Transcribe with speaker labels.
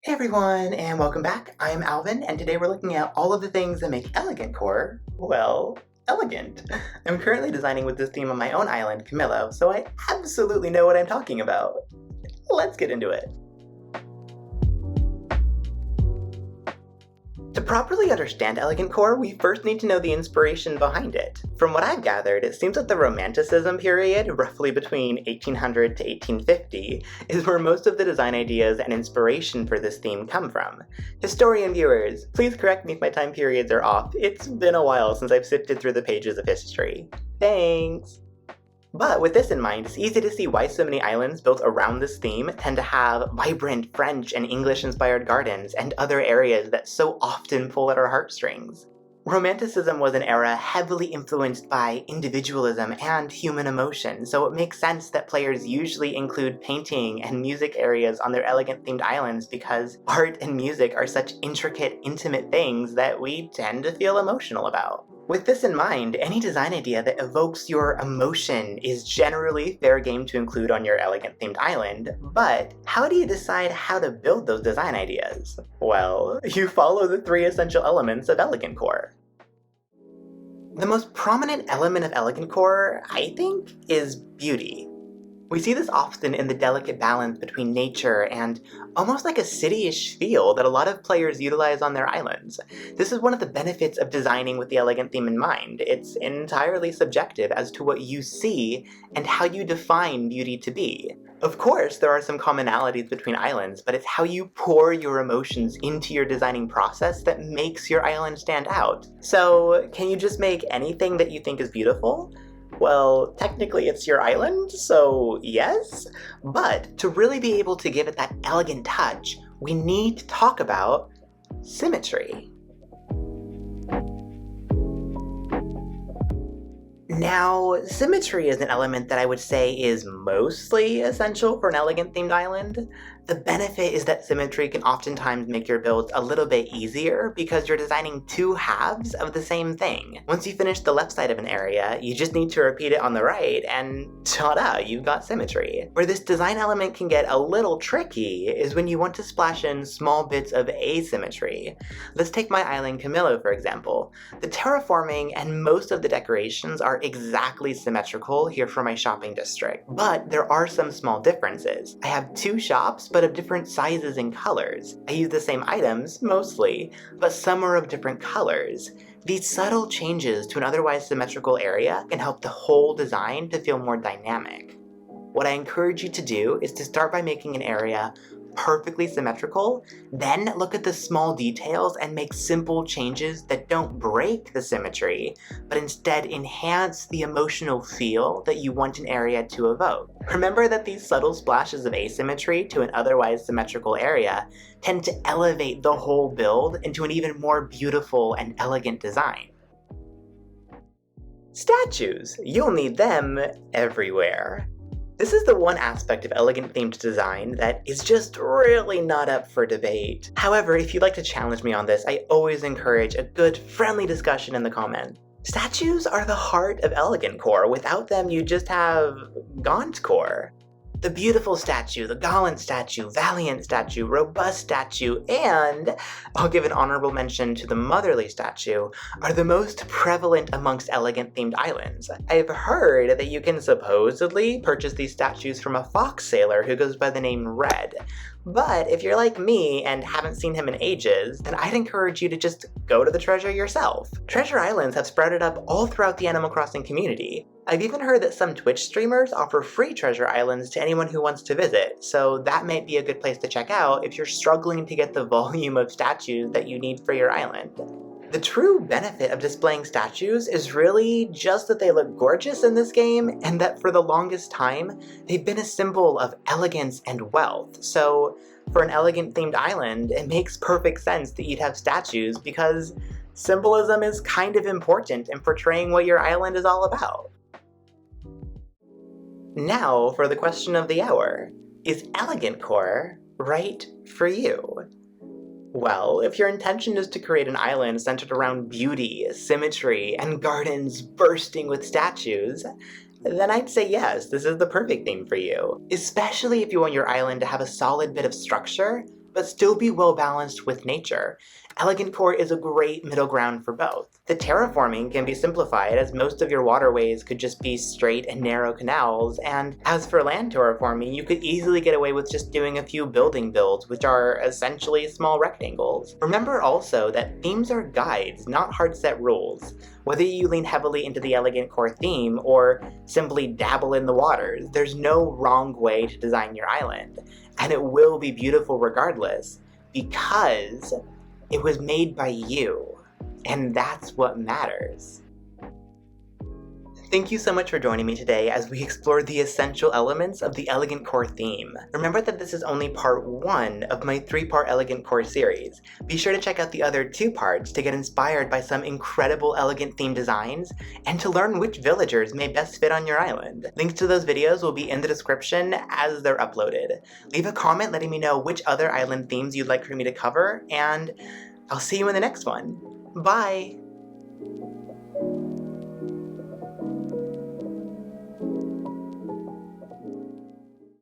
Speaker 1: Hey everyone, and welcome back. I am Alvin, and today we're looking at all of the things that make Elegantcore, well, elegant. I'm currently designing with this theme on my own island, Camillo, so I absolutely know what I'm talking about. Let's get into it. To properly understand Elegantcore, we first need to know the inspiration behind it. From what I've gathered, it seems that the Romanticism period, roughly between 1800 to 1850, is where most of the design ideas and inspiration for this theme come from. Historian viewers, please correct me if my time periods are off. It's been a while since I've sifted through the pages of history. Thanks! But with this in mind, it's easy to see why so many islands built around this theme tend to have vibrant French and English-inspired gardens and other areas that so often pull at our heartstrings. Romanticism was an era heavily influenced by individualism and human emotion, so it makes sense that players usually include painting and music areas on their elegant-themed islands because art and music are such intricate, intimate things that we tend to feel emotional about. With this in mind, any design idea that evokes your emotion is generally fair game to include on your elegant-themed island, but how do you decide how to build those design ideas? Well, you follow the 3 essential elements of Elegantcore. The most prominent element of Elegantcore, I think, is beauty. We see this often in the delicate balance between nature and almost like a city-ish feel that a lot of players utilize on their islands. This is one of the benefits of designing with the elegant theme in mind. It's entirely subjective as to what you see and how you define beauty to be. Of course, there are some commonalities between islands, but it's how you pour your emotions into your designing process that makes your island stand out. So, can you just make anything that you think is beautiful? Well, technically it's your island, so yes, but to really be able to give it that elegant touch, we need to talk about symmetry. Now, symmetry is an element that I would say is mostly essential for an elegant-themed island. The benefit is that symmetry can oftentimes make your builds a little bit easier because you're designing 2 halves of the same thing. Once you finish the left side of an area, you just need to repeat it on the right, and ta-da, you've got symmetry. Where this design element can get a little tricky is when you want to splash in small bits of asymmetry. Let's take my island Camillo, for example. The terraforming and most of the decorations are exactly symmetrical here for my shopping district, but there are some small differences. I have 2 shops, but of different sizes and colors. I use the same items, mostly, but some are of different colors. These subtle changes to an otherwise symmetrical area can help the whole design to feel more dynamic. What I encourage you to do is to start by making an area perfectly symmetrical, then look at the small details and make simple changes that don't break the symmetry, but instead enhance the emotional feel that you want an area to evoke. Remember that these subtle splashes of asymmetry to an otherwise symmetrical area tend to elevate the whole build into an even more beautiful and elegant design. Statues! You'll need them everywhere. This is the one aspect of elegant-themed design that is just really not up for debate. However, if you'd like to challenge me on this, I always encourage a good, friendly discussion in the comments. Statues are the heart of Elegantcore. Without them, you just have Gauntcore. The beautiful statue, the gallant statue, valiant statue, robust statue, and I'll give an honorable mention to the motherly statue, are the most prevalent amongst elegant-themed islands. I've heard that you can supposedly purchase these statues from a fox sailor who goes by the name Red. But if you're like me and haven't seen him in ages, then I'd encourage you to just go to the treasure yourself. Treasure islands have sprouted up all throughout the Animal Crossing community. I've even heard that some Twitch streamers offer free treasure islands to anyone who wants to visit, so that might be a good place to check out if you're struggling to get the volume of statues that you need for your island. The true benefit of displaying statues is really just that they look gorgeous in this game, and that for the longest time, they've been a symbol of elegance and wealth. So, for an elegant-themed island, it makes perfect sense that you'd have statues because symbolism is kind of important in portraying what your island is all about. Now for the question of the hour. Is Elegantcore right for you? Well, if your intention is to create an island centered around beauty, symmetry, and gardens bursting with statues, then I'd say yes, this is the perfect theme for you. Especially if you want your island to have a solid bit of structure, but still be well balanced with nature. Elegantcore is a great middle ground for both. The terraforming can be simplified, as most of your waterways could just be straight and narrow canals, and as for land terraforming, you could easily get away with just doing a few building builds, which are essentially small rectangles. Remember also that themes are guides, not hard set rules. Whether you lean heavily into the Elegantcore theme or simply dabble in the waters, there's no wrong way to design your island, and it will be beautiful regardless, because it was made by you, and that's what matters. Thank you so much for joining me today as we explore the essential elements of the Elegantcore theme. Remember that this is only part 1 of my 3-part Elegantcore series. Be sure to check out the other 2 parts to get inspired by some incredible elegant theme designs and to learn which villagers may best fit on your island. Links to those videos will be in the description as they're uploaded. Leave a comment letting me know which other island themes you'd like for me to cover, and I'll see you in the next one. Bye!